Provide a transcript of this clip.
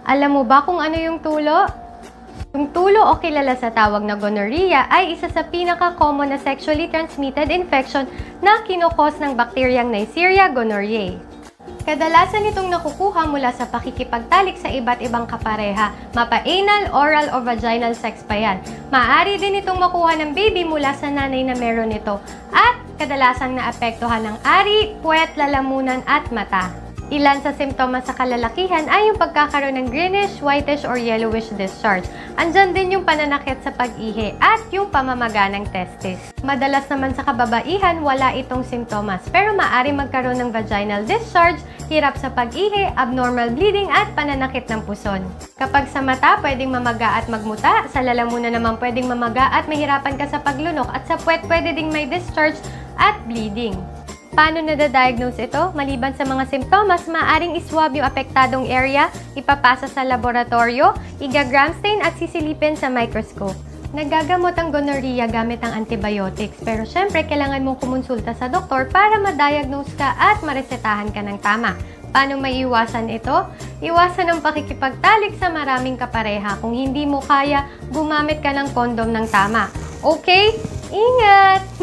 Alam mo ba kung ano yung tulo? Yung tulo o kilala sa tawag na gonorrhea ay isa sa pinaka-common na sexually transmitted infection na kinokos ng bakteryang Neisseria gonorrhoeae. Kadalasan itong nakukuha mula sa pakikipagtalik sa iba't ibang kapareha, mapa-anal, oral o vaginal sex pa yan. Maaari din itong makuha ng baby mula sa nanay na meron ito at kadalasang naapektuhan ng ari, puwet, lalamunan at mata. Ilan sa simptomas sa kalalakihan ay yung pagkakaroon ng greenish, whitish or yellowish discharge. Andyan din yung pananakit sa pag-ihi at yung pamamaga ng testis. Madalas naman sa kababaihan, wala itong simptomas pero maaari magkaroon ng vaginal discharge, hirap sa pag-ihi, abnormal bleeding at pananakit ng puson. Kapag sa mata, pwedeng mamaga at magmuta. Sa lalamunan naman pwedeng mamaga at mahirapan ka sa paglunok at sa puwet pwede ding may discharge at bleeding. Paano nadadiagnose ito? Maliban sa mga simptomas, maaaring iswab yung apektadong area, ipapasa sa laboratorio, iga-gram stain at sisilipin sa microscope. Nagagamot ang gonorrhea gamit ang antibiotics, pero syempre kailangan mong kumonsulta sa doktor para ma-diagnose ka at maresetahan ka ng tama. Paano maiiwasan ito? Iwasan ang pakikipagtalik sa maraming kapareha. Kung hindi mo kaya, gumamit ka ng kondom ng tama. Okay? Ingat!